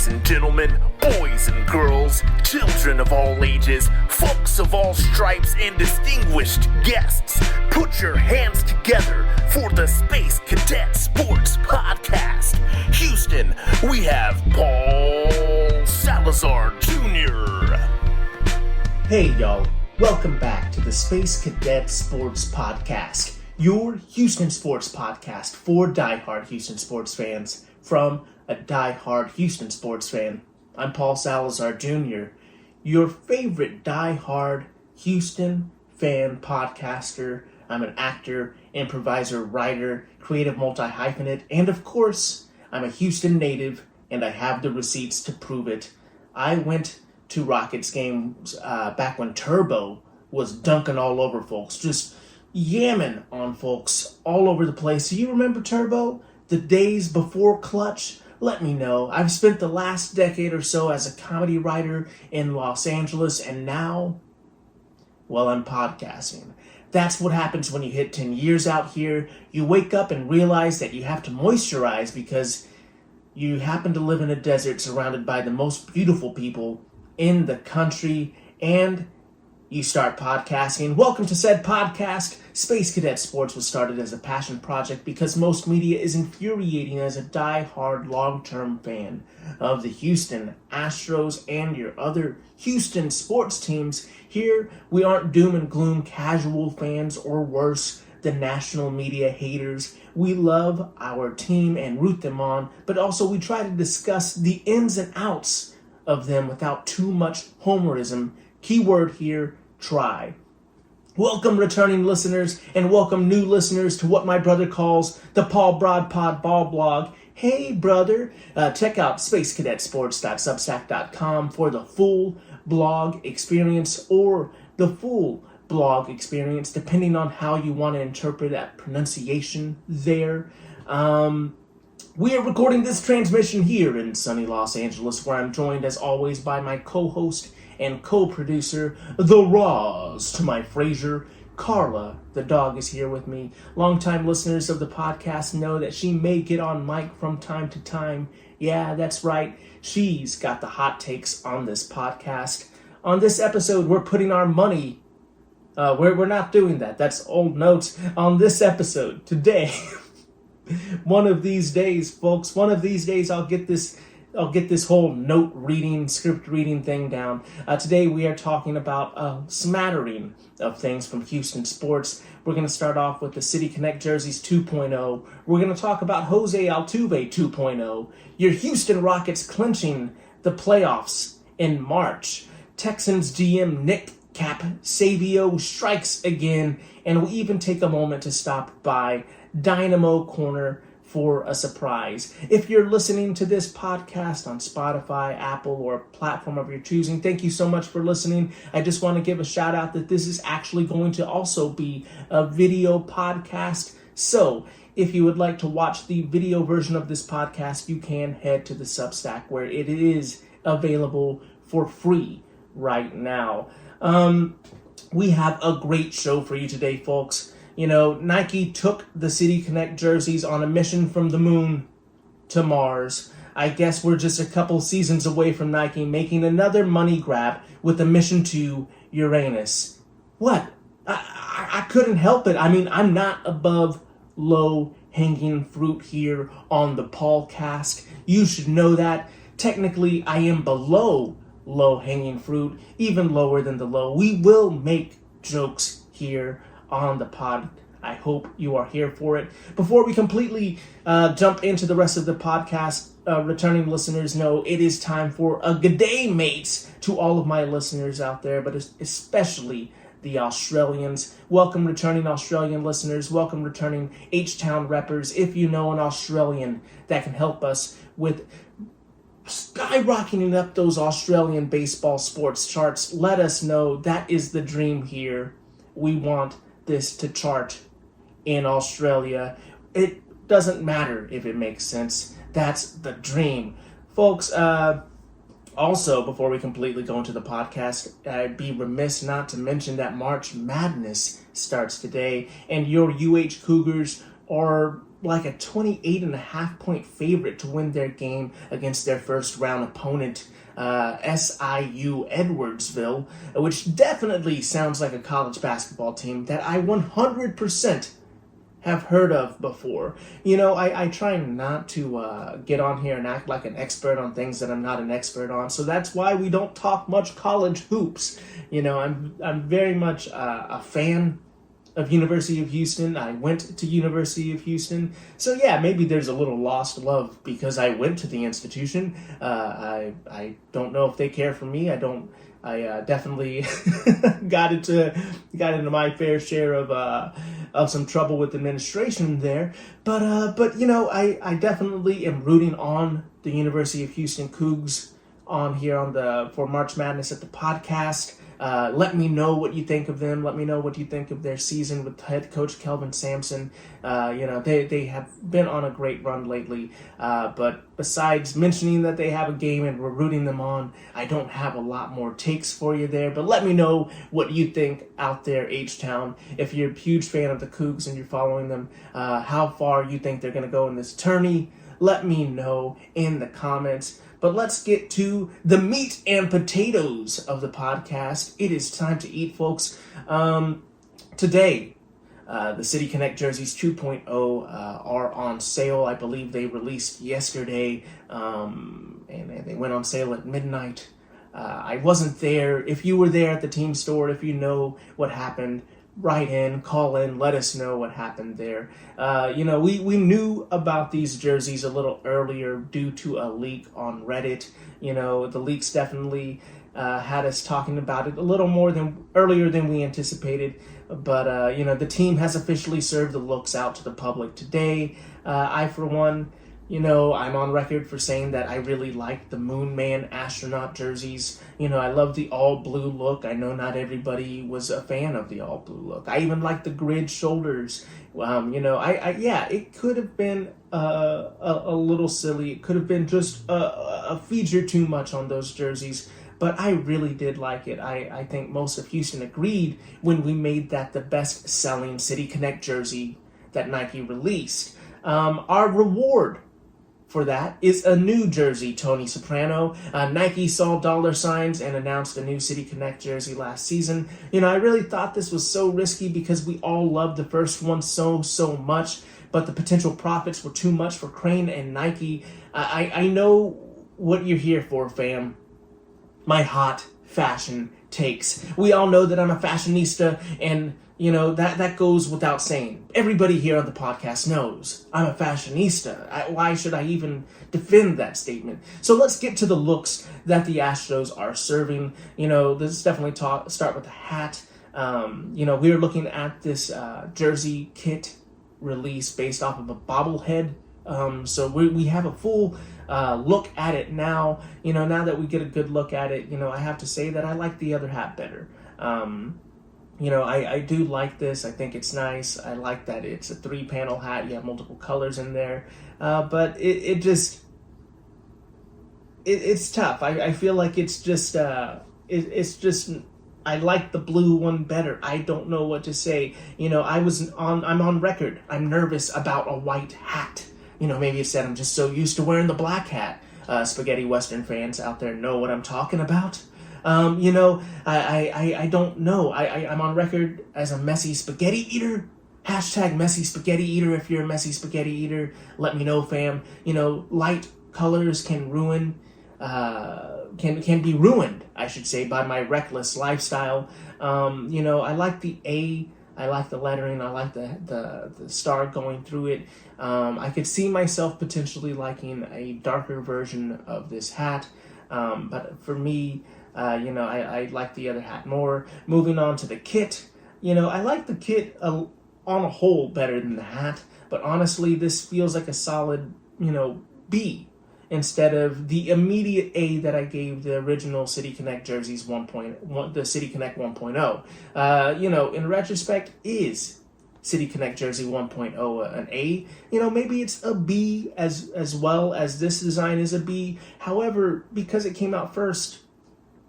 Ladies and gentlemen, boys and girls, children of all ages, folks of all stripes, and distinguished guests, put your hands together for the Space Cadet Sports Podcast. Houston, we have Paul Salazar Jr. Hey y'all, welcome back to the Space Cadet Sports Podcast, your Houston sports podcast for diehard Houston sports fans from a diehard Houston sports fan. I'm Paul Salazar Jr., your favorite diehard Houston fan podcaster. I'm an actor, improviser, writer, creative multi-hyphenate, and of course, I'm a Houston native, and I have the receipts to prove it. I went to Rockets games back when Turbo was dunking all over folks, just yamming on folks all over the place. Do you remember Turbo? The days before Clutch? Let me know. I've spent the last decade or so as a comedy writer in Los Angeles, and now, well, I'm podcasting. That's what happens when you hit 10 years out here. You wake up and realize that you have to moisturize because you happen to live in a desert surrounded by the most beautiful people in the country, and you start podcasting. Welcome to said podcast. Space Cadet Sports was started as a passion project because most media is infuriating as a die-hard long-term fan of the Houston Astros and your other Houston sports teams. Here, we aren't doom and gloom casual fans or worse, the national media haters. We love our team and root them on, but also we try to discuss the ins and outs of them without too much homerism. Keyword here, try. Welcome returning listeners and welcome new listeners to what my brother calls the Paul Broadpod Ball Blog. Hey brother, check out spacecadetsports.substack.com for the full blog experience or the full blog experience depending on how you want to interpret that pronunciation there. We are recording this transmission here in sunny Los Angeles, where I'm joined as always by my co-host and co-producer, the Roz to my Frasier, Carla. The dog is here with me. Longtime listeners of the podcast know that she may get on mic from time to time. Yeah, that's right. She's got the hot takes on this podcast. On this episode, we're putting our money... We're not doing that. That's old notes. On this episode, today... One of these days, folks, one of these days I'll get this whole note reading, script reading thing down. Today we are talking about a smattering of things from Houston sports. We're going to start off with the City Connect jerseys 2.0. We're going to talk about Jose Altuve 2.0. Your Houston Rockets clinching the playoffs in March. Texans GM Nick Cap Savio strikes again. And we even take a moment to stop by Dynamo Corner for a surprise. If you're listening to this podcast on Spotify, Apple, or a platform of your choosing, thank you so much for listening. I just want to give a shout out that this is actually going to also be a video podcast. So if you would like to watch the video version of this podcast, you can head to the Substack where it is available for free right now. We have a great show for you today, folks. You know, Nike took the City Connect jerseys on a mission from the moon to Mars. I guess we're just a couple seasons away from Nike making another money grab with a mission to Uranus. What? I couldn't help it. I mean, I'm not above low-hanging fruit here on the Paul Cast. You should know that. Technically, I am below low-hanging fruit, even lower than the low. We will make jokes here on the pod. I hope you are here for it. Before we completely jump into the rest of the podcast, returning listeners know it is time for a good day, mates, to all of my listeners out there, but especially the Australians. Welcome returning Australian listeners. Welcome returning H-Town reppers. If you know an Australian that can help us with skyrocketing up those Australian baseball sports charts, let us know. That is the dream here. We want this to chart in Australia. It doesn't matter if it makes sense. That's the dream. Folks, also, before we completely go into the podcast, I'd be remiss not to mention that March Madness starts today, and your UH Cougars are like a 28.5-point favorite to win their game against their first round opponent, SIU Edwardsville, which definitely sounds like a college basketball team that I 100% have heard of before. I try not to get on here and act like an expert on things that I'm not an expert on, so that's why we don't talk much college hoops. I'm very much a fan of University of Houston. I went to University of Houston, so yeah, maybe there's a little lost love because I went to the institution. I don't know if they care for me. I definitely got into my fair share of some trouble with administration there, but I definitely am rooting on the University of Houston Cougs on here for March Madness at the podcast. Let me know what you think of them. Let me know what you think of their season with head coach Kelvin Sampson. They have been on a great run lately. But besides mentioning that they have a game and we're rooting them on, I don't have a lot more takes for you there. But let me know what you think out there, H-Town. If you're a huge fan of the Cougs and you're following them, how far you think they're going to go in this tourney. Let me know in the comments. But let's get to the meat and potatoes of the podcast. It is time to eat, folks. Today, the City Connect jerseys 2.0 are on sale. I believe they released yesterday, and they went on sale at midnight. I wasn't there. If you were there at the team store, if you know what happened, write in, call in, let us know what happened there. We knew about these jerseys a little earlier due to a leak on Reddit. The leaks definitely had us talking about it a little more earlier than we anticipated. But, the team has officially served the looks out to the public today. I, for one, I'm on record for saying that I really like the Moon Man astronaut jerseys. I love the all blue look. I know not everybody was a fan of the all blue look. I even like the grid shoulders. It could have been a little silly. It could have been just a feature too much on those jerseys. But I really did like it. I think most of Houston agreed when we made that the best-selling City Connect jersey that Nike released. Our reward for that is a new jersey, Tony Soprano. Nike saw dollar signs and announced a new City Connect jersey last season. I really thought this was so risky because we all loved the first one so much, but the potential profits were too much for Crane and Nike. I know what you're here for, fam. My hot fashion takes. We all know that I'm a fashionista, and that goes without saying. Everybody here on the podcast knows I'm a fashionista. Why should I even defend that statement? So let's get to the looks that the Astros are serving. Let's definitely start with the hat. We're looking at this jersey kit release based off of a bobblehead. So we have a full look at it now. Now that we get a good look at it, I have to say that I like the other hat better. I do like this. I think it's nice. I like that it's a 3-panel hat. You have multiple colors in there. But it's tough. I feel like it's just I like the blue one better. I don't know what to say. I'm on record. I'm nervous about a white hat. Maybe it's that I'm just so used to wearing the black hat. Spaghetti Western fans out there know what I'm talking about. I don't know. I'm on record as a messy spaghetti eater. Hashtag messy spaghetti eater. If you're a messy spaghetti eater, let me know, fam. Light colors can ruin, can be ruined, I should say, by my reckless lifestyle. I like the A. I like the lettering. I like the star going through it. I could see myself potentially liking a darker version of this hat. But for me, I like the other hat more. Moving on to the kit. I like the kit on a whole better than the hat. But honestly, this feels like a solid, B instead of the immediate A that I gave the original City Connect jerseys the City Connect 1.0. In retrospect, is City Connect jersey 1.0 an A? Maybe it's a B as well as this design is a B. However, because it came out first,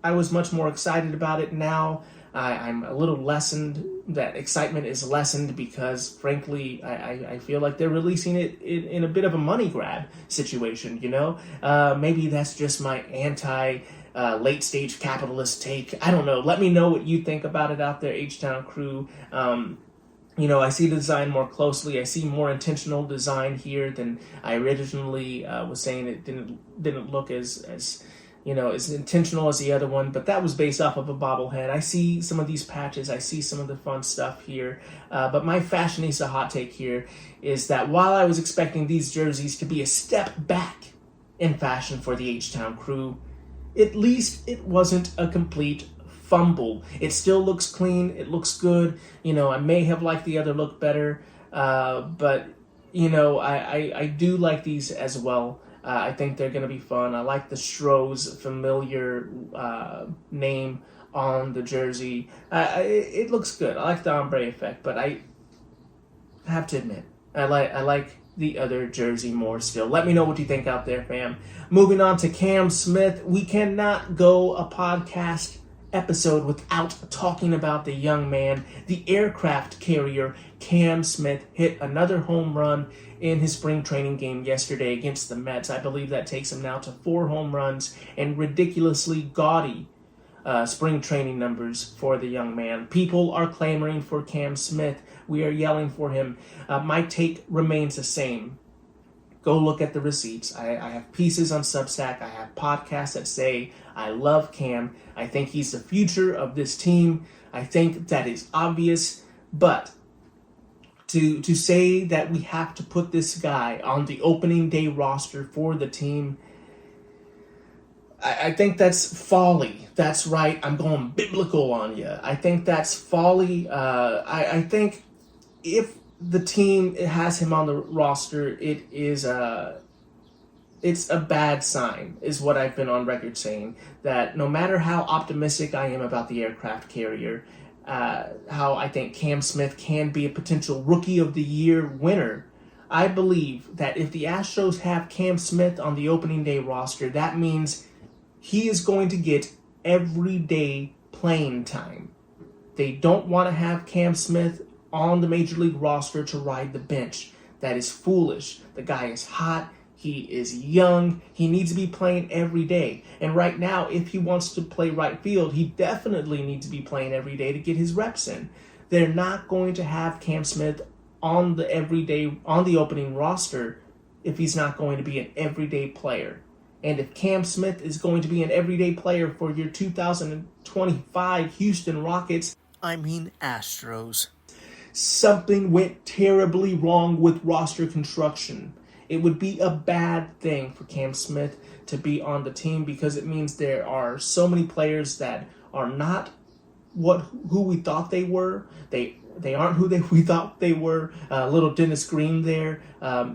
I was much more excited about it. Now, I'm a little lessened. That excitement is lessened because, frankly, I feel like they're releasing it in a bit of a money grab situation, Maybe that's just my late stage capitalist take. I don't know. Let me know what you think about it out there, H-Town crew. I see the design more closely. I see more intentional design here than I originally was saying. It didn't look as intentional as the other one, but that was based off of a bobblehead. I see some of these patches. I see some of the fun stuff here. But my fashionista hot take here is that while I was expecting these jerseys to be a step back in fashion for the H-Town crew, at least it wasn't a complete fumble. It still looks clean. It looks good. I may have liked the other look better, but I do like these as well. I think they're going to be fun. I like the Stros familiar name on the jersey. It looks good. I like the ombre effect, but I have to admit, I like the other jersey more still. Let me know what you think out there, fam. Moving on to Cam Smith. We cannot go a podcast episode without talking about the young man. The aircraft carrier Cam Smith hit another home run in his spring training game yesterday against the Mets. I believe that takes him now to 4 home runs and ridiculously gaudy spring training numbers for the young man. People are clamoring for Cam Smith. We are yelling for him. My take remains the same. Go look at the receipts. I have pieces on Substack. I have podcasts that say I love Cam. I think he's the future of this team. I think that is obvious. But to say that we have to put this guy on the opening day roster for the team, I think that's folly. That's right. I'm going biblical on you. I think that's folly. I think if the team has him on the roster, it's a bad sign, is what I've been on record saying. That no matter how optimistic I am about the aircraft carrier, how I think Cam Smith can be a potential Rookie of the Year winner, I believe that if the Astros have Cam Smith on the opening day roster, that means he is going to get everyday playing time. They don't want to have Cam Smith on the Major League roster to ride the bench. That is foolish. The guy is hot. He is young. He needs to be playing every day. And right now, if he wants to play right field, he definitely needs to be playing every day to get his reps in. They're not going to have Cam Smith on the opening roster if he's not going to be an everyday player. And if Cam Smith is going to be an everyday player for your 2025 Houston Rockets, I mean Astros, something went terribly wrong with roster construction. It would be a bad thing for Cam Smith to be on the team because it means there are so many players that are not who we thought they were. They aren't who we thought they were. Little Dennis Green there.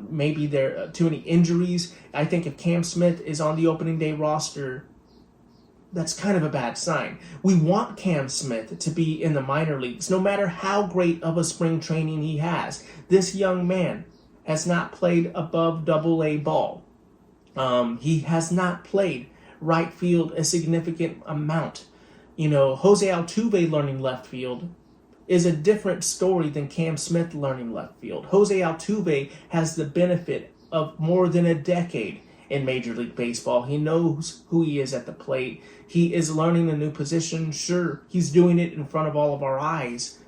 Maybe there are too many injuries. I think if Cam Smith is on the opening day roster, that's kind of a bad sign. We want Cam Smith to be in the minor leagues, no matter how great of a spring training he has. This young man has not played above AA ball. He has not played right field a significant amount. Jose Altuve learning left field is a different story than Cam Smith learning left field. Jose Altuve has the benefit of more than a decade in Major League Baseball. He knows who he is at the plate. He is learning a new position. Sure, he's doing it in front of all of our eyes,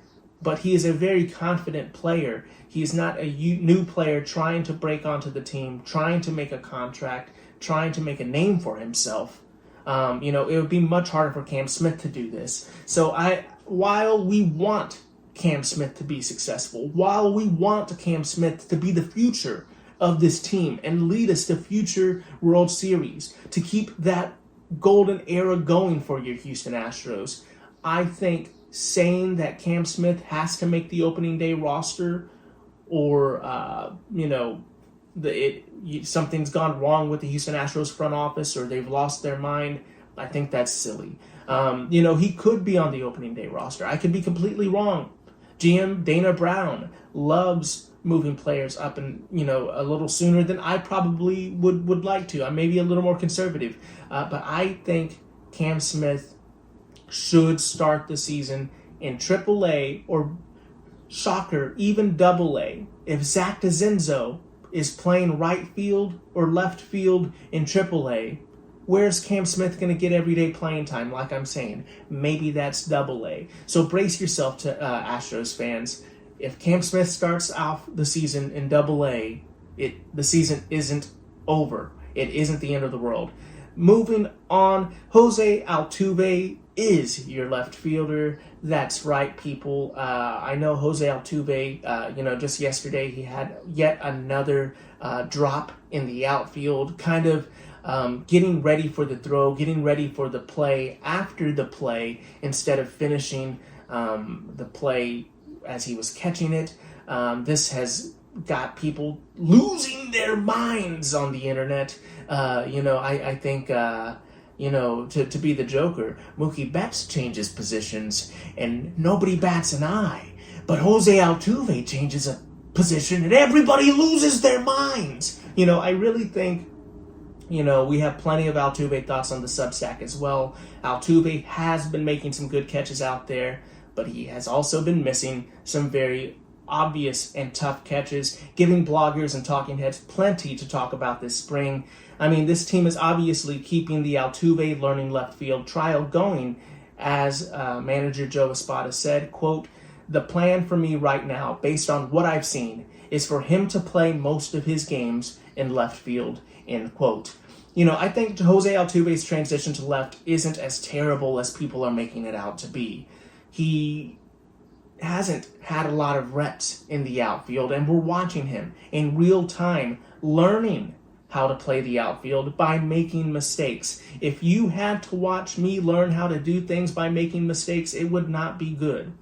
but he is a very confident player. He is not a new player trying to break onto the team, trying to make a contract, trying to make a name for himself. It would be much harder for Cam Smith to do this. So while we want Cam Smith to be successful, while we want Cam Smith to be the future of this team and lead us to future World Series, to keep that golden era going for your Houston Astros, I think saying that Cam Smith has to make the opening day roster or, something's gone wrong with the Houston Astros front office or they've lost their mind, I think that's silly. He could be on the opening day roster. I could be completely wrong. GM Dana Brown loves moving players up and, a little sooner than I probably would like to. I may be a little more conservative. But I think Cam Smith should start the season in AAA or, shocker, even AA. If Zach DeZenzo is playing right field or left field in AAA, where's Cam Smith going to get everyday playing time? Like I'm saying, maybe that's AA. So brace yourself to Astros fans. If Cam Smith starts off the season in AA, the season isn't over. It isn't the end of the world. Moving on, Jose Altuve is your left fielder. That's right, people. I know Jose Altuve, just yesterday he had yet another drop in the outfield, kind of getting ready for the throw, getting ready for the play after the play instead of finishing the play as he was catching it. This has got people losing their minds on the internet. I think, to be the Joker, Mookie Betts changes positions and nobody bats an eye. But Jose Altuve changes a position and everybody loses their minds. I really think, we have plenty of Altuve thoughts on the Substack as well. Altuve has been making some good catches out there, but he has also been missing some very obvious and tough catches, giving bloggers and talking heads plenty to talk about this spring. I mean, this team is obviously keeping the Altuve learning left field trial going. As manager Joe Espada said, quote, "The plan for me right now, based on what I've seen, is for him to play most of his games in left field," end quote. I think Jose Altuve's transition to left isn't as terrible as people are making it out to be. He hasn't had a lot of reps in the outfield, and we're watching him in real time learning how to play the outfield by making mistakes. If you had to watch me learn how to do things by making mistakes, it would not be good.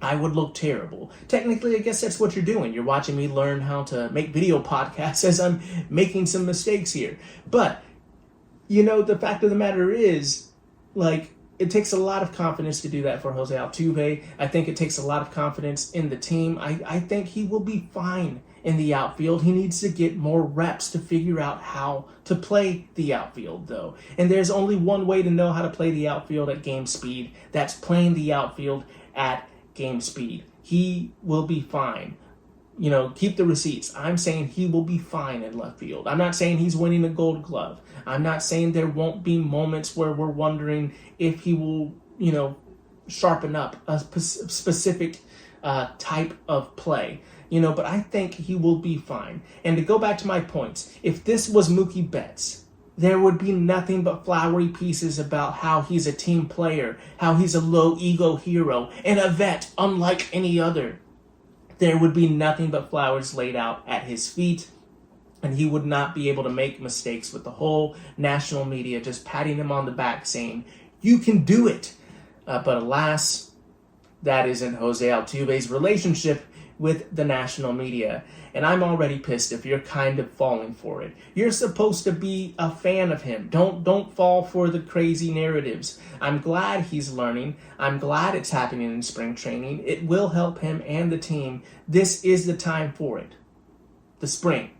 I would look terrible. Technically, I guess that's what you're doing. You're watching me learn how to make video podcasts as I'm making some mistakes here. But, the fact of the matter is, it takes a lot of confidence to do that for Jose Altuve. I think it takes a lot of confidence in the team. I think he will be fine in the outfield. He needs to get more reps to figure out how to play the outfield, though. And there's only one way to know how to play the outfield at game speed. That's playing the outfield at game speed. He will be fine. Keep the receipts. I'm saying he will be fine in left field. I'm not saying he's winning a Gold Glove. I'm not saying there won't be moments where we're wondering if he will, sharpen up a specific type of play. But I think he will be fine. And to go back to my points, if this was Mookie Betts, there would be nothing but flowery pieces about how he's a team player, how he's a low-ego hero, and a vet unlike any other. There would be nothing but flowers laid out at his feet, and he would not be able to make mistakes with the whole national media just patting him on the back saying, "You can do it." But alas, that isn't Jose Altuve's relationship with the national media. And I'm already pissed if you're kind of falling for it. You're supposed to be a fan of him. Don't fall for the crazy narratives. I'm glad he's learning. I'm glad it's happening in spring training. It will help him and the team. This is the time for it. The spring.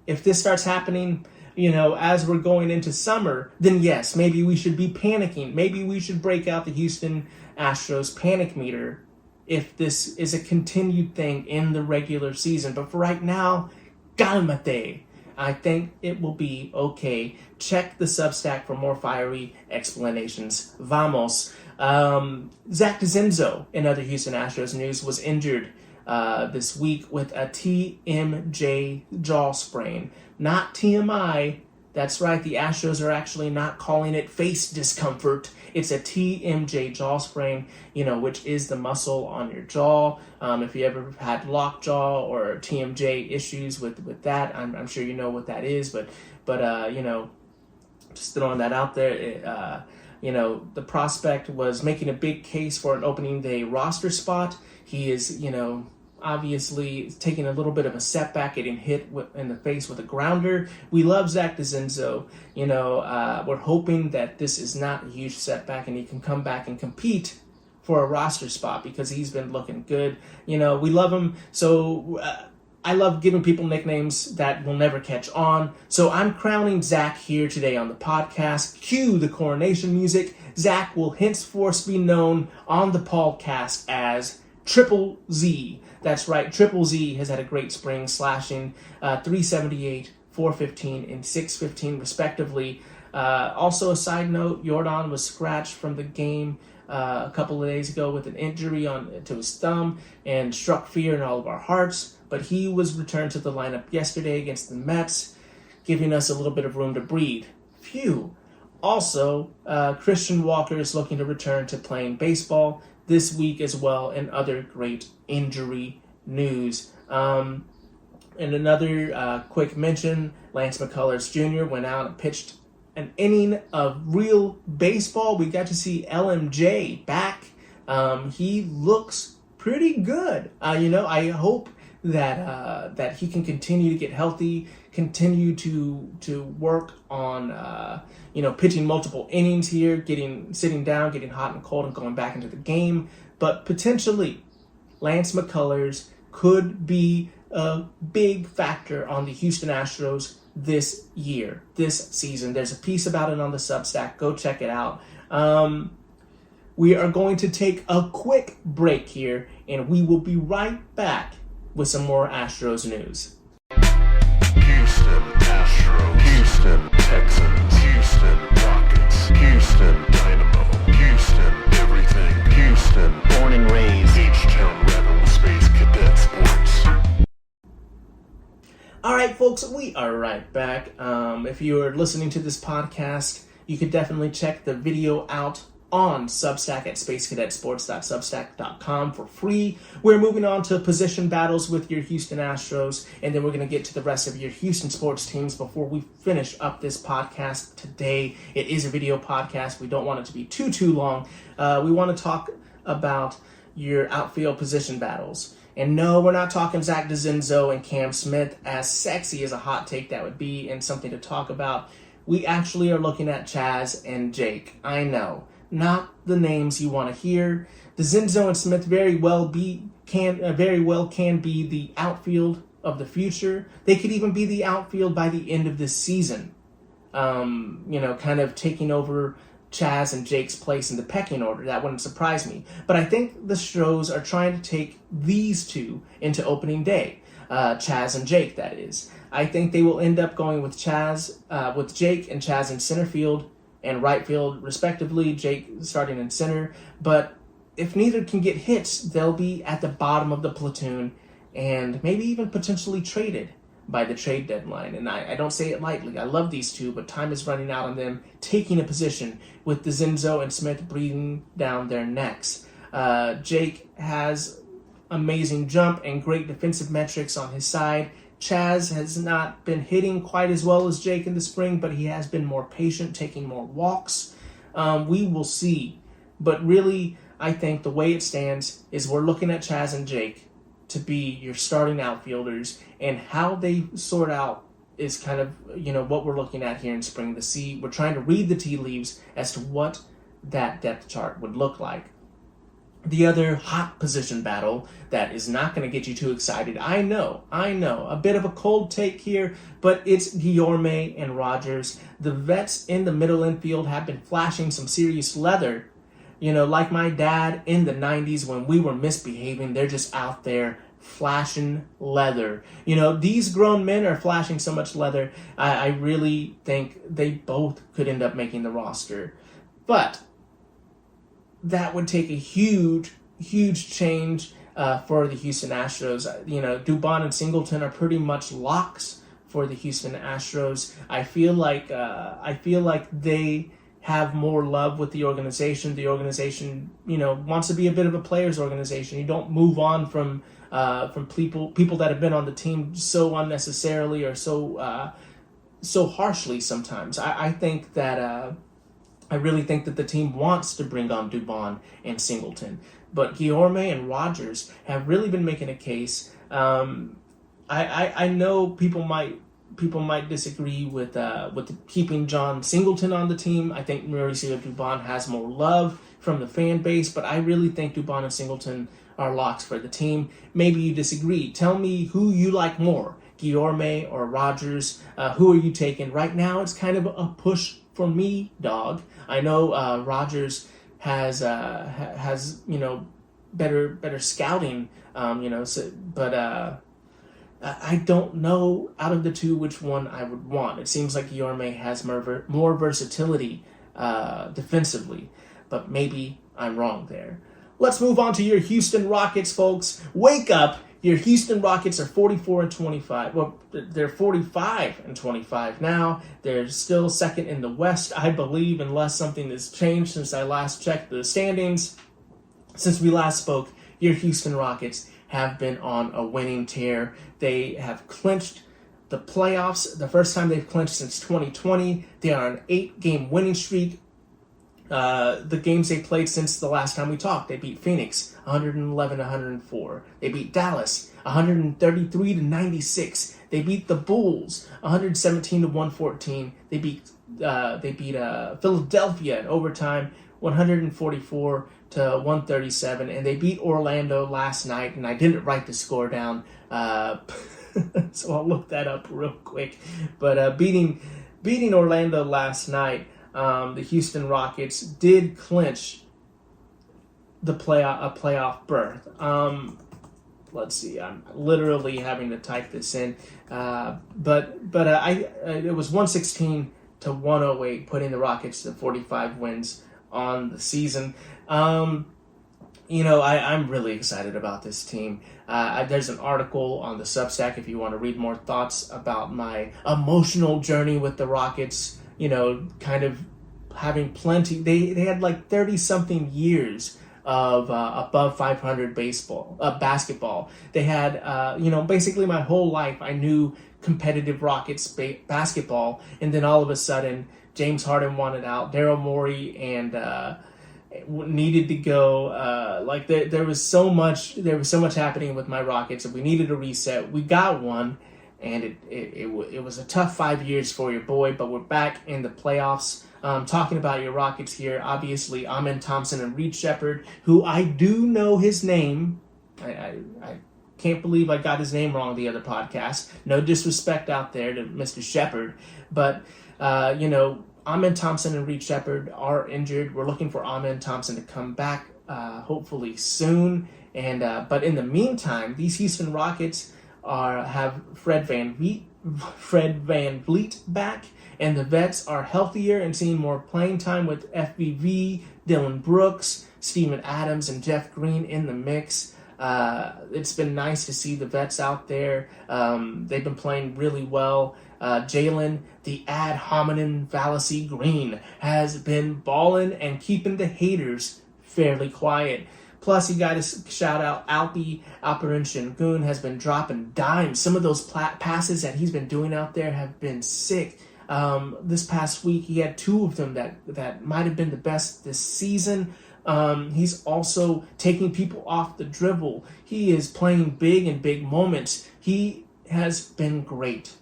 If this starts happening, as we're going into summer, then yes, maybe we should be panicking. Maybe we should break out the Houston Astros panic meter if this is a continued thing in the regular season. But for right now, calmate. I think it will be okay. Check the Substack for more fiery explanations. Vamos. Zach DeZenzo, in other Houston Astros news, was injured this week with a TMJ jaw sprain. Not TMI. That's right, the Astros are actually not calling it face discomfort. It's a TMJ jaw sprain, which is the muscle on your jaw. If you ever had lockjaw or TMJ issues with that, I'm sure you know what that is. But just throwing that out there. The prospect was making a big case for an opening day roster spot. He is, obviously taking a little bit of a setback, getting hit in the face with a grounder. We love Zach DeZenzo. We're hoping that this is not a huge setback and he can come back and compete for a roster spot because he's been looking good. We love him. So I love giving people nicknames that will never catch on. So I'm crowning Zach here today on the podcast. Cue the coronation music. Zach will henceforth be known on the podcast as Triple Z. That's right, Triple Z has had a great spring, slashing 378, 415, and 615 respectively. Also, a side note, Jordan was scratched from the game a couple of days ago with an injury to his thumb and struck fear in all of our hearts. But he was returned to the lineup yesterday against the Mets, giving us a little bit of room to breathe. Phew. Also, Christian Walker is looking to return to playing baseball this week as well, and other great injury news. And another quick mention, Lance McCullers Jr. went out and pitched an inning of real baseball. We got to see LMJ back. He looks pretty good. I hope that he can continue to get healthy, continue to work on pitching multiple innings here, sitting down, getting hot and cold, and going back into the game. But potentially, Lance McCullers could be a big factor on the Houston Astros this season. There's a piece about it on the Substack. Go check it out. We are going to take a quick break here, and we will be right back with some more Astros news. Houston Astros, Houston Texans, Houston Rockets, Houston Dynamo, Houston everything, Houston born and raised, H-Town Rebel Space Cadet Sports. All right, folks, we are right back. If you are listening to this podcast, you could definitely check the video out on Substack at spacecadetsports.substack.com for free. We're moving on to position battles with your Houston Astros, and then we're going to get to the rest of your Houston sports teams before we finish up this podcast today. It is a video podcast. We don't want it to be too long. We want to talk about your outfield position battles. And no, we're not talking Zach DeZenzo and Cam Smith, as sexy as a hot take that would be and something to talk about. We actually are looking at Chaz and Jake. I know. Not the names you want to hear. DeZenzo and Smith very well can be the outfield of the future. They could even be the outfield by the end of this season. Kind of taking over Chaz and Jake's place in the pecking order. That wouldn't surprise me. But I think the Astros are trying to take these two into opening day. Chaz and Jake, that is. I think they will end up going with Jake and Chaz in center field and right field, respectively, Jake starting in center. But if neither can get hits, they'll be at the bottom of the platoon and maybe even potentially traded by the trade deadline. And I don't say it lightly. I love these two, but time is running out on them taking a position with DeZenzo and Smith breathing down their necks. Jake has amazing jump and great defensive metrics on his side. Chaz has not been hitting quite as well as Jake in the spring, but he has been more patient, taking more walks. We will see. But really, I think the way it stands is we're looking at Chaz and Jake to be your starting outfielders, and how they sort out is kind of, what we're looking at here in spring to see. We're trying to read the tea leaves as to what that depth chart would look like. The other hot position battle that is not going to get you too excited, I know, a bit of a cold take here, but it's Guillorme and Rogers. The vets in the middle infield have been flashing some serious leather. Like my dad in the 90s when we were misbehaving, they're just out there flashing leather. These grown men are flashing so much leather, I really think they both could end up making the roster. But that would take a huge change for the Houston Astros. Dubon and Singleton are pretty much locks for the Houston Astros. I feel like they have more love with the organization. The organization, wants to be a bit of a players' organization. You don't move on from people that have been on the team so unnecessarily or so harshly sometimes. I think that. I really think that the team wants to bring on Dubon and Singleton. But Guillorme and Rogers have really been making a case. I know people might disagree with keeping John Singleton on the team. I think Mauricio Dubon has more love from the fan base, but I really think Dubon and Singleton are locks for the team. Maybe you disagree. Tell me who you like more, Guillorme or Rogers. Who are you taking? Right now, it's kind of a push for me, dog. I know Rogers has better scouting, but I don't know out of the two which one I would want. It seems like Guillorme has more versatility defensively, but maybe I'm wrong there. Let's move on to your Houston Rockets, folks. Wake up. Your Houston Rockets are 44-25. Well, they're 45-25 now. They're still second in the West, I believe, unless something has changed since I last checked the standings. Since we last spoke, your Houston Rockets have been on a winning tear. They have clinched the playoffs, the first time they've clinched since 2020. They are on an 8-game winning streak. The games they played since the last time we talked, they beat Phoenix 111-104. They beat Dallas 133-96. They beat the Bulls 117-114. They beat Philadelphia in overtime 144-137, and they beat Orlando last night. And I didn't write the score down, so I'll look that up real quick. But beating Orlando last night. The Houston Rockets did clinch the playoff berth. Let's see. I'm literally having to type this in, but it was 116-108, putting the Rockets to 45 wins on the season. I'm really excited about this team. There's an article on the Substack if you want to read more thoughts about my emotional journey with the Rockets. Kind of having plenty. They had like 30-something years of above 500 basketball. They had, basically my whole life I knew competitive Rockets basketball, and then all of a sudden James Harden wanted out, Daryl Morey and needed to go. There was so much happening with my Rockets, and we needed a reset. We got one. And it was a tough 5 years for your boy, but we're back in the playoffs. Talking about your Rockets here, obviously, Amen Thompson and Reed Shepherd, who I do know his name. I can't believe I got his name wrong the other podcast. No disrespect out there to Mr. Shepherd. But, Amen Thompson and Reed Shepherd are injured. We're looking for Amen Thompson to come back hopefully soon. But in the meantime, these Houston Rockets have Fred Van Vliet back, and the vets are healthier and seeing more playing time with FVV, Dylan Brooks, Steven Adams, and Jeff Green in the mix. It's been nice to see the vets out there. They've been playing really well. Jalen, the ad hominem Vallacy Green, has been balling and keeping the haters fairly quiet. Plus, you got to shout out Altuve Sengun has been dropping dimes. Some of those passes that he's been doing out there have been sick. This past week, he had 2 of them that might have been the best this season. He's also taking people off the dribble. He is playing big in big moments. He has been great.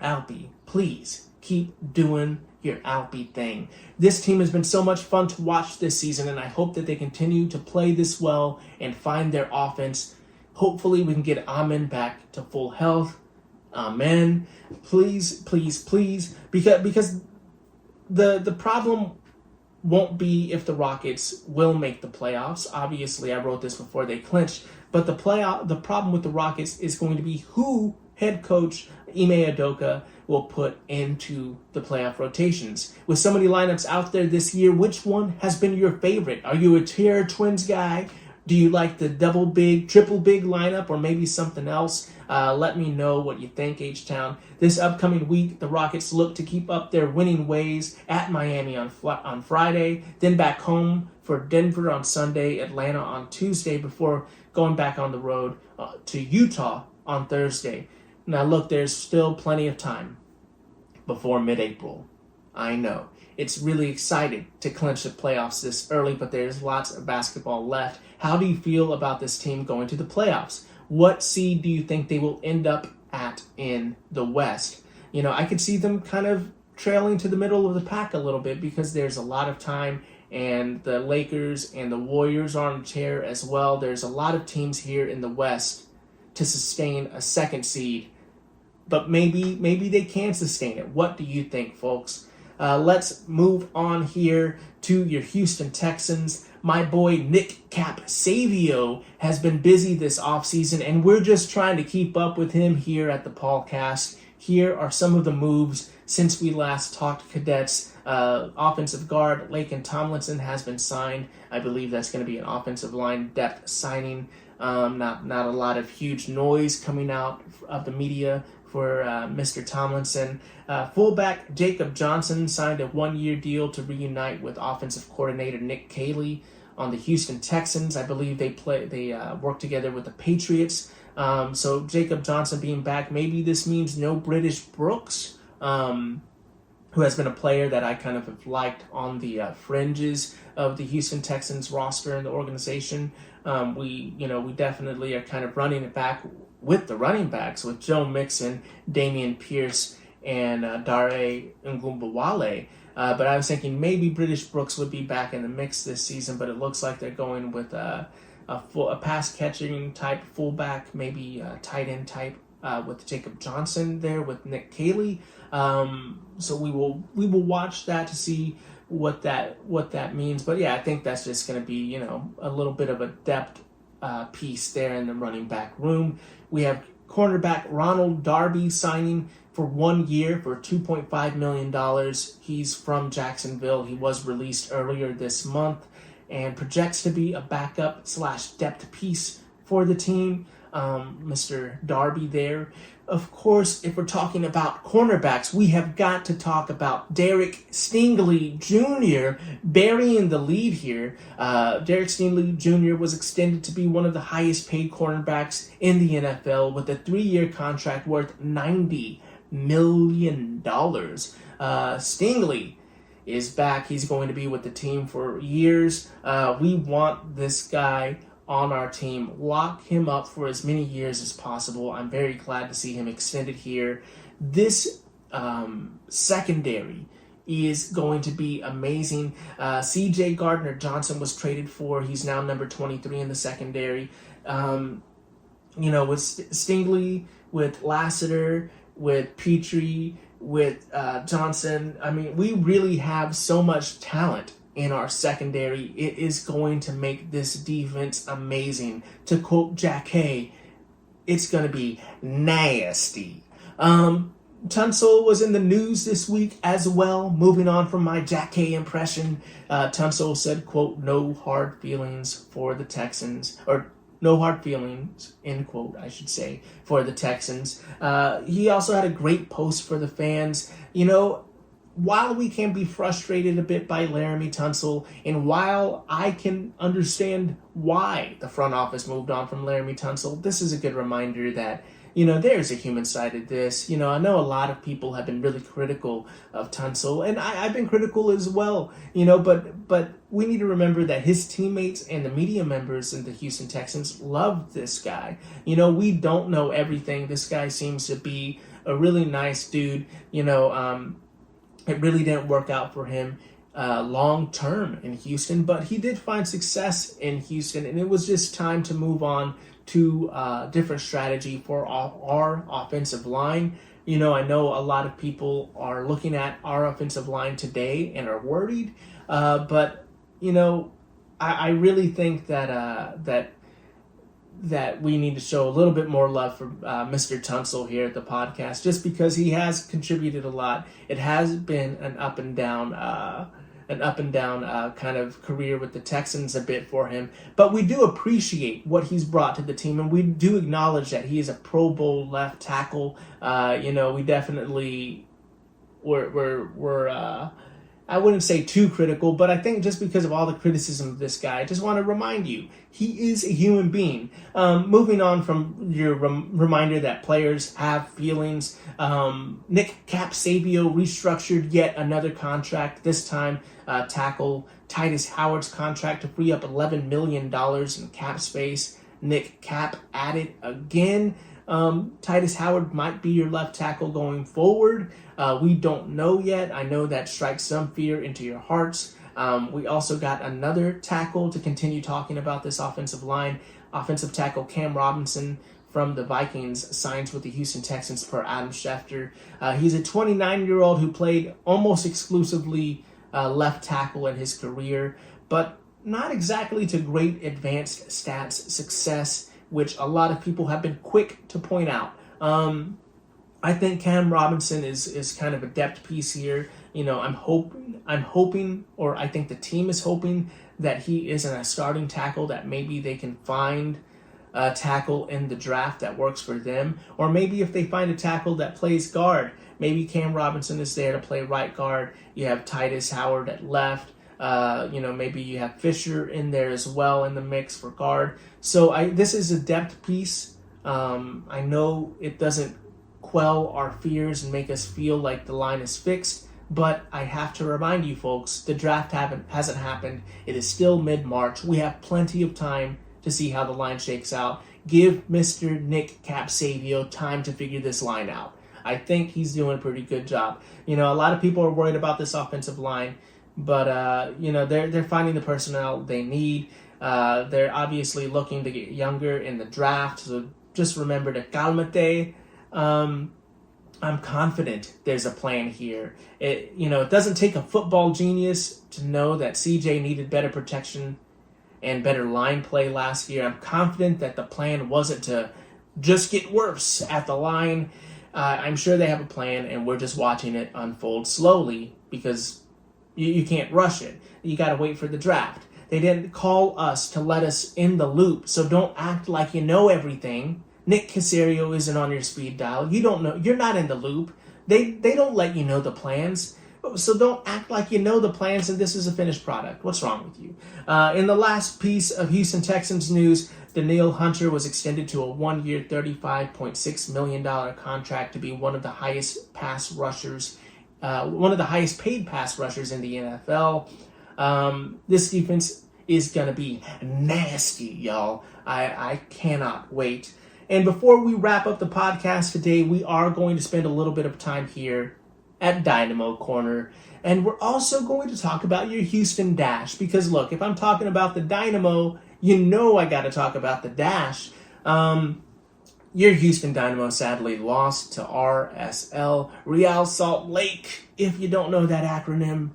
Altuve, please keep doing your Altuve thing. This team has been so much fun to watch this season, and I hope that they continue to play this well and find their offense. Hopefully we can get Amen back to full health. Amen. Please, please, please. Because the problem won't be if the Rockets will make the playoffs. Obviously, I wrote this before they clinched. But the problem with the Rockets is going to be who head coach Ime Udoka will put into the playoff rotations. With so many lineups out there this year, which one has been your favorite? Are you a Terror Twins guy? Do you like the double big, triple big lineup, or maybe something else? Let me know what you think, H-Town. This upcoming week, the Rockets look to keep up their winning ways at Miami on Friday, then back home for Denver on Sunday, Atlanta on Tuesday, before going back on the road to Utah on Thursday. Now look, there's still plenty of time before mid-April. I know. It's really exciting to clinch the playoffs this early, but there's lots of basketball left. How do you feel about this team going to the playoffs? What seed do you think they will end up at in the West? I could see them kind of trailing to the middle of the pack a little bit because there's a lot of time, and the Lakers and the Warriors are on a tear as well. There's a lot of teams here in the West to sustain a second seed, but maybe they can sustain it. What do you think, folks? Let's move on here to your Houston Texans. My boy Nick Cap Savio has been busy this offseason, and we're just trying to keep up with him here at the Paulcast. Here are some of the moves since we last talked, cadets. Offensive guard Laken Tomlinson has been signed. I believe that's going to be an offensive line depth signing. Not a lot of huge noise coming out of the media for Mr. Tomlinson. Fullback Jacob Johnson signed a one-year deal to reunite with offensive coordinator Nick Caley on the Houston Texans. I believe they work together with the Patriots. So Jacob Johnson being back, maybe this means no British Brooks, who has been a player that I kind of have liked on the fringes of the Houston Texans roster and the organization. We definitely are kind of running it back with the running backs with Joe Mixon, Damian Pierce, and Dare Ngumbawale. But I was thinking maybe British Brooks would be back in the mix this season, but it looks like they're going with a pass-catching type fullback, maybe a tight end type with Jacob Johnson there with Nick Caley. So we will watch that to see what that means. But yeah, I think that's just going to be a little bit of a depth piece there in the running back room. We have cornerback Ronald Darby signing for 1 year for $2.5 million. He's from Jacksonville. He was released earlier this month and projects to be a backup / depth piece for the team. Mr. Darby there. Of course, if we're talking about cornerbacks, we have got to talk about Derek Stingley Jr. burying the lead here. Derek Stingley Jr. was extended to be one of the highest paid cornerbacks in the NFL with a 3-year contract worth $90 million. Stingley is back. He's going to be with the team for years. We want this guy on our team. Lock him up for as many years as possible. I'm very glad to see him extended here. This secondary is going to be amazing. CJ Gardner-Johnson was traded for. He's now number 23 in the secondary. With Stingley, with Lassiter, with Petrie, with Johnson, I mean, we really have so much talent in our secondary. It is going to make this defense amazing. To quote Jack Hay, it's going to be nasty. Tunsil was in the news this week as well. Moving on from my Jack Hay impression, Tunsil said, quote, no hard feelings for the Texans, or no hard feelings, end quote, I should say, for the Texans. He also had a great post for the fans. While we can be frustrated a bit by Laramie Tunsil, and while I can understand why the front office moved on from Laramie Tunsil, this is a good reminder that, there's a human side to this. I know a lot of people have been really critical of Tunsil, and I've been critical as well, but we need to remember that his teammates and the media members in the Houston Texans love this guy. We don't know everything. This guy seems to be a really nice dude, It really didn't work out for him long term in Houston, but he did find success in Houston, and it was just time to move on to a different strategy for our offensive line. I know a lot of people are looking at our offensive line today and are worried, but I really think that we need to show a little bit more love for Mr. Tunsil here at the podcast, just because he has contributed a lot. It has been an up and down kind of career with the Texans a bit for him, but we do appreciate what he's brought to the team, and we do acknowledge that he is a Pro Bowl left tackle. We definitely we're I wouldn't say too critical, but I think just because of all the criticism of this guy, I just want to remind you, he is a human being. Moving on from your reminder that players have feelings, Nick Cap Savio restructured yet another contract, this time tackle Titus Howard's contract to free up $11 million in cap space. Nick Cap added again. Titus Howard might be your left tackle going forward. We don't know yet. I know that strikes some fear into your hearts. We also got another tackle to continue talking about this offensive line. Offensive tackle Cam Robinson from the Vikings signs with the Houston Texans per Adam Schefter. He's a 29-year-old who played almost exclusively left tackle in his career, but not exactly to great advanced stats success, which a lot of people have been quick to point out. I think Cam Robinson is kind of a depth piece here. I'm hoping, or I think the team is hoping that he isn't a starting tackle, that maybe they can find a tackle in the draft that works for them. Or maybe if they find a tackle that plays guard, maybe Cam Robinson is there to play right guard. You have Titus Howard at left. Maybe you have Fisher in there as well in the mix for guard. So this is a depth piece. I know it doesn't quell our fears and make us feel like the line is fixed, but I have to remind you folks, the draft hasn't happened. It is still mid-March. We have plenty of time to see how the line shakes out. Give Mr. Nick Capsavio time to figure this line out. I think he's doing a pretty good job. A lot of people are worried about this offensive line, but they're finding the personnel they need. They're obviously looking to get younger in the draft, so just remember to calmate. I'm confident there's a plan here. It doesn't take a football genius to know that CJ needed better protection and better line play last year. I'm confident that the plan wasn't to just get worse at the line. I'm sure they have a plan, and we're just watching it unfold slowly because you can't rush it. You got to wait for the draft. They didn't call us to let us in the loop, so don't act like you know everything. Nick Caserio isn't on your speed dial. You don't know. You're not in the loop. They don't let you know the plans. So don't act like you know the plans and this is a finished product. What's wrong with you? In the last piece of Houston Texans news, Danielle Hunter was extended to a 1-year, $35.6 million contract to be one of the highest pass rushers, one of the highest paid pass rushers in the NFL. This defense is going to be nasty, y'all. I cannot wait. And before we wrap up the podcast today, we are going to spend a little bit of time here at Dynamo Corner. And we're also going to talk about your Houston Dash. Because look, if I'm talking about the Dynamo, I got to talk about the Dash. Your Houston Dynamo sadly lost to RSL, Real Salt Lake. If you don't know that acronym,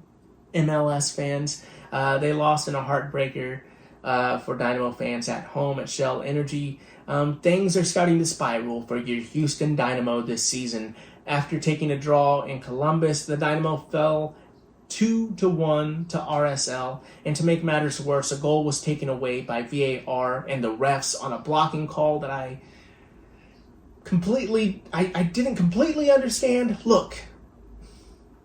MLS fans, they lost in a heartbreaker for Dynamo fans at home at Shell Energy. Things are starting to spiral for your Houston Dynamo this season. After taking a draw in Columbus, the Dynamo fell 2-1 to RSL, and to make matters worse, a goal was taken away by VAR and the refs on a blocking call that I didn't completely understand. Look,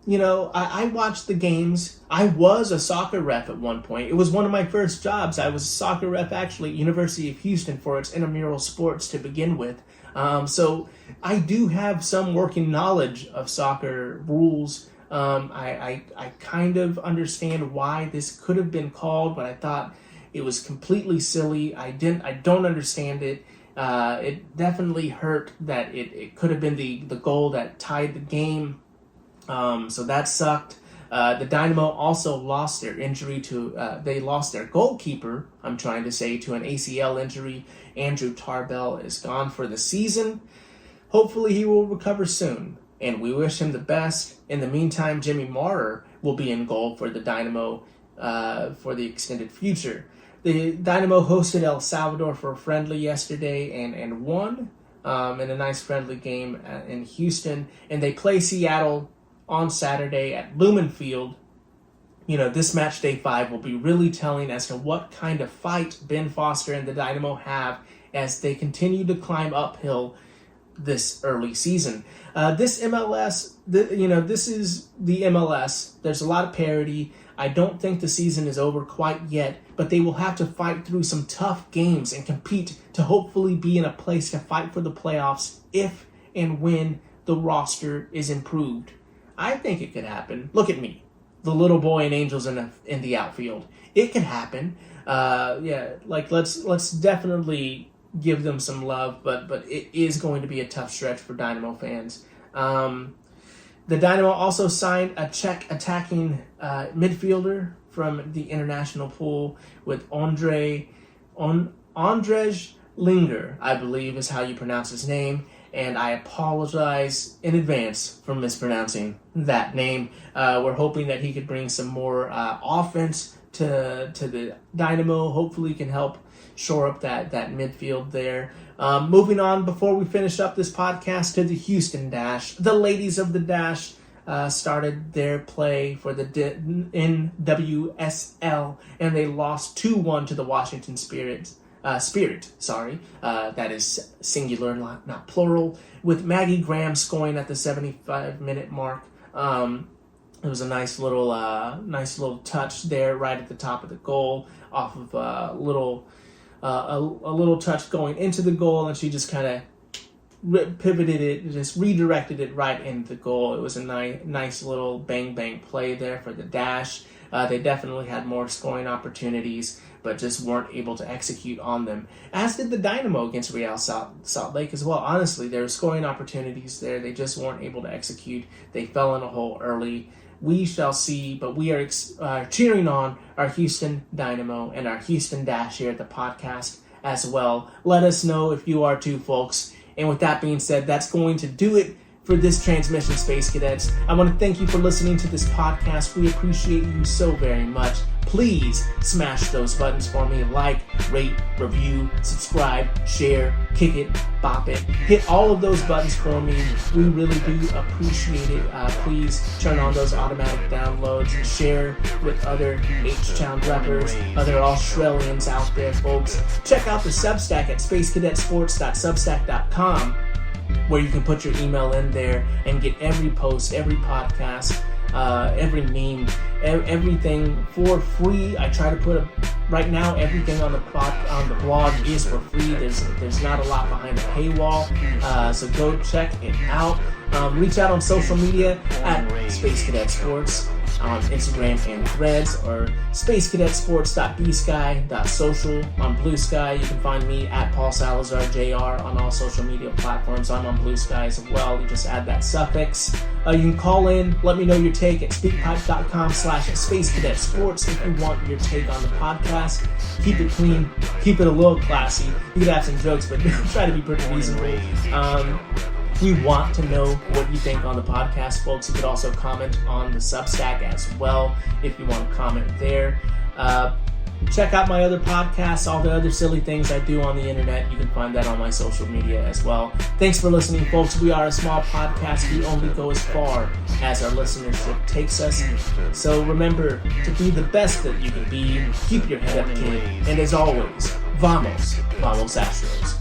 I watched the games. I was a soccer ref at one point. It was one of my first jobs. I was a soccer ref actually at University of Houston for its intramural sports to begin with. So I do have some working knowledge of soccer rules. I kind of understand why this could have been called, but I thought it was completely silly. I don't understand it. It definitely hurt that it could have been the goal that tied the game. So that sucked. The Dynamo also lost their injury they lost their goalkeeper, I'm trying to say, to an ACL injury. Andrew Tarbell is gone for the season. Hopefully he will recover soon, and we wish him the best. In the meantime, Jimmy Maurer will be in goal for the Dynamo for the extended future. The Dynamo hosted El Salvador for a friendly yesterday and won in a nice friendly game in Houston, and they play Seattle on Saturday at Lumen Field. This match day 5 will be really telling as to what kind of fight Ben Foster and the Dynamo have as they continue to climb uphill this early season. This MLS, this is the MLS. There's a lot of parity. I don't think the season is over quite yet, but they will have to fight through some tough games and compete to hopefully be in a place to fight for the playoffs if and when the roster is improved. I think it could happen. Look at me, the little boy and Angels in the outfield. It could happen. Let's definitely give them some love, but it is going to be a tough stretch for Dynamo fans. The Dynamo also signed a Czech attacking midfielder from the international pool with Ondrej Linger, I believe is how you pronounce his name, and I apologize in advance for mispronouncing that name. We're hoping that he could bring some more offense to the Dynamo. Hopefully he can help shore up that midfield there. Moving on, before we finish up this podcast, to the Houston Dash. The ladies of the Dash started their play for the NWSL, and they lost 2-1 to the Washington Spirit. That is singular, not plural, with Maggie Graham scoring at the 75-minute mark. It was a nice little touch there right at the top of the goal, off of a little touch going into the goal, and she just kind of pivoted it, just redirected it right into the goal. It was a nice little bang play there for the Dash. They definitely had more scoring opportunities, but just weren't able to execute on them. As did the Dynamo against Real Salt Lake as well. Honestly, there were scoring opportunities there. They just weren't able to execute. They fell in a hole early. We shall see, but we are cheering on our Houston Dynamo and our Houston Dash here at the podcast as well. Let us know if you are too, folks. And with that being said, that's going to do it for this transmission, Space Cadets. I want to thank you for listening to this podcast. We appreciate you so very much. Please smash those buttons for me. Like, rate, review, subscribe, share, kick it, bop it. Hit all of those buttons for me. We really do appreciate it. Please turn on those automatic downloads. Share with other H-Town reppers, other Australians out there, folks. Check out the Substack at spacecadetsports.substack.com, where you can put your email in there and get every post, every podcast, every meme, everything for free. I try to put right now everything on the blog is for free. There's not a lot behind the paywall, so go check it out. Reach out on social media at Space Cadet Sports on Instagram and Threads, or spacecadetsports.bsky.social on Blue Sky. You can find me at Paul Salazar Jr. on all social media platforms. I'm on Blue Sky as well. You just add that suffix. You can call in, let me know your take at speakpipe.com/spacecadetsports if you want your take on the podcast. Keep it clean, keep it a little classy. You could have some jokes, but try to be pretty reasonable. We want to know what you think on the podcast, folks. You could also comment on the Substack as well if you want to comment there. Check out my other podcasts, all the other silly things I do on the internet. You can find that on my social media as well. Thanks for listening, folks. We are a small podcast. We only go as far as our listenership takes us. So remember to be the best that you can be. Keep your head up, kid. And as always, vamos Astros.